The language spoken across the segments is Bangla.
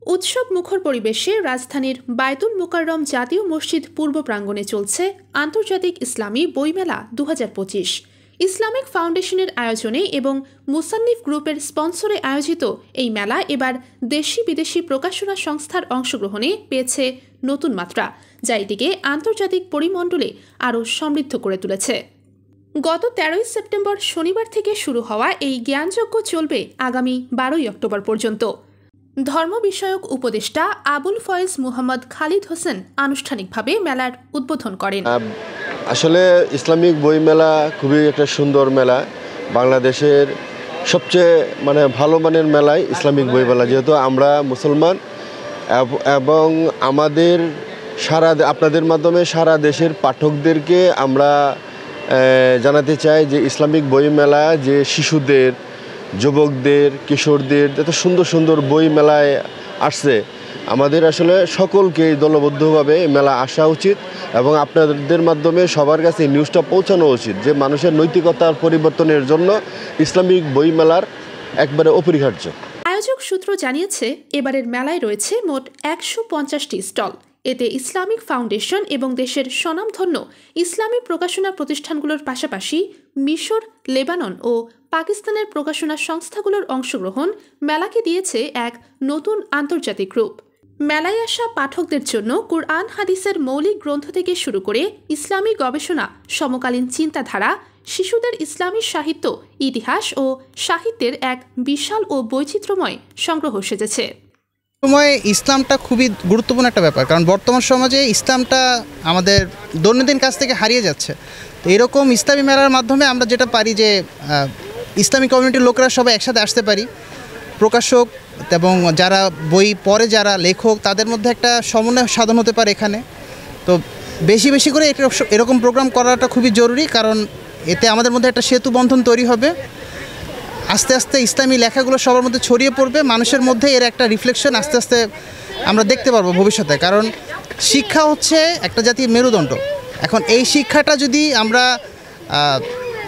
উৎসব মুখর পরিবেশে রাজধানীর বায়তুল মোকাররম জাতীয় মসজিদ পূর্ব প্রাঙ্গণে চলছে আন্তর্জাতিক ইসলামী বইমেলা ২০২৫। ইসলামিক ফাউন্ডেশনের আয়োজনে এবং মুসান্নিফ গ্রুপের স্পন্সরে আয়োজিত এই মেলা এবার দেশি বিদেশি প্রকাশনা সংস্থার অংশগ্রহণে পেয়েছে নতুন মাত্রা, যা এটিকে আন্তর্জাতিক পরিমণ্ডলে আরও সমৃদ্ধ করে তুলেছে। গত ১৩ সেপ্টেম্বর শনিবার থেকে শুরু হওয়া এই জ্ঞানযজ্ঞ চলবে আগামী ১২ অক্টোবর পর্যন্ত। ধর্ম বিষয়ক উপদেষ্টা আবুল ফয়েজ মুহাম্মদ খালিদ হোসেন আনুষ্ঠানিকভাবে মেলার উদ্বোধন করেন। আসলে ইসলামিক বই মেলা খুবই একটা সুন্দর মেলা, বাংলাদেশের সবচেয়ে ভালো মানের মেলায় ইসলামিক বই মেলা, যেহেতু আমরা মুসলমান এবং আমাদের আপনাদের মাধ্যমে সারা দেশের পাঠকদেরকে আমরা জানাতে চাই যে ইসলামিক বই মেলা যে শিশুদের, যুবকদের, কিশোরদের এত সুন্দর সুন্দর বই মেলায় আসছে, আমাদের আসলে সকলকে দলবদ্ধভাবে মেলা আসা উচিত এবং আপনাদের মাধ্যমে সবার কাছে নিউজটা পৌঁছানো উচিত যে মানুষের নৈতিকতার পরিবর্তনের জন্য ইসলামিক বই মেলার একবারে অপরিহার্য। আয়োজক সূত্র জানিয়েছে, এবারের মেলায় রয়েছে মোট ১৫০টি স্টল। এতে ইসলামিক ফাউন্ডেশন এবং দেশের স্বনামধন্য ইসলামী প্রকাশনা প্রতিষ্ঠানগুলোর পাশাপাশি মিশর, লেবানন ও পাকিস্তানের প্রকাশনা সংস্থাগুলোর অংশগ্রহণ মেলাকে দিয়েছে এক নতুন আন্তর্জাতিক রূপ। মেলায় আসা পাঠকদের জন্য কুরআন হাদিসের মৌলিক গ্রন্থ থেকে শুরু করে ইসলামী গবেষণা, সমকালীন চিন্তাধারা, শিশুদের ইসলামী সাহিত্য, ইতিহাস ও সাহিত্যের এক বিশাল ও বৈচিত্র্যময় সংগ্রহ সেজেছে। সময়ে ইসলামটা খুবই গুরুত্বপূর্ণ একটা ব্যাপার, কারণ বর্তমান সমাজে ইসলামটা আমাদের দৈনন্দিন কাজ থেকে হারিয়ে যাচ্ছে। তো এরকম ইসলামী মেলার মাধ্যমে আমরা যেটা পারি যে ইসলামী কমিউনিটির লোকেরা সবাই একসাথে আসতে পারি, প্রকাশক এবং যারা বই পড়ে, যারা লেখক, তাদের মধ্যে একটা সমন্বয় সাধন হতে পারে এখানে। তো বেশি বেশি করে এরকম প্রোগ্রাম করাটা খুবই জরুরি, কারণ এতে আমাদের মধ্যে একটা সেতু বন্ধন তৈরি হবে। আস্তে আস্তে ইসলামী লেখাগুলো সবার মধ্যে ছড়িয়ে পড়বে, মানুষের মধ্যে এর একটা রিফ্লেকশন আস্তে আস্তে আমরা দেখতে পারবো ভবিষ্যতে। কারণ শিক্ষা হচ্ছে একটা জাতির মেরুদণ্ড। এখন এই শিক্ষাটা যদি আমরা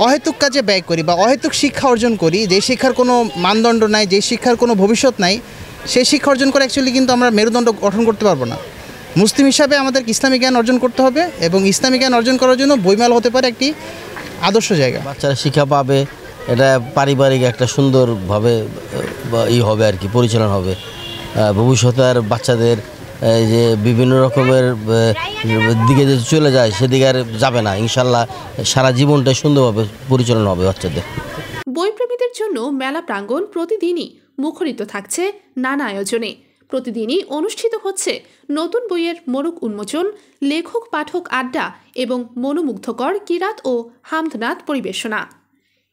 অহেতুক কাজে ব্যয় করি বা অহেতুক শিক্ষা অর্জন করি, যে শিক্ষার কোনো মানদণ্ড নাই, যে শিক্ষার কোনো ভবিষ্যৎ নাই, সেই শিক্ষা অর্জন করে অ্যাকচুয়ালি কিন্তু আমরা মেরুদণ্ড গঠন করতে পারবো না। মুসলিম হিসাবে আমাদের ইসলামী জ্ঞান অর্জন করতে হবে এবং ইসলামী জ্ঞান অর্জন করার জন্য বইমেলা হতে পারে একটি আদর্শ জায়গা। বাচ্চারা শিক্ষা পাবে, এটা পারিবারিক একটা সুন্দরভাবে হবে আর কি, পরিচালনা হবে। ভবিষ্যতে আর বাচ্চাদের যে বিভিন্ন রকমের দিকে যে চলে যায় সেদিকে আর যাবে না, ইনশাল্লাহ সারা জীবনটা সুন্দরভাবে পরিচালনা হবে বাচ্চাদের। বইপ্রেমীদের জন্য মেলা প্রাঙ্গণ প্রতিদিনই মুখরিত থাকছে নানা আয়োজনে। প্রতিদিনই অনুষ্ঠিত হচ্ছে নতুন বইয়ের মোড়ক উন্মোচন, লেখক পাঠক আড্ডা এবং মনোমুগ্ধকর কিরাত ও হামদনাদ পরিবেশনা।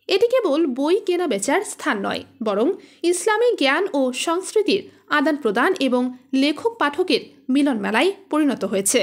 এটি কেবল বই কেনা বেচার স্থান নয়, বরং ইসলামী জ্ঞান ও সংস্কৃতির আদান প্রদান এবং লেখক পাঠকের মিলন মেলায় পরিণত হয়েছে।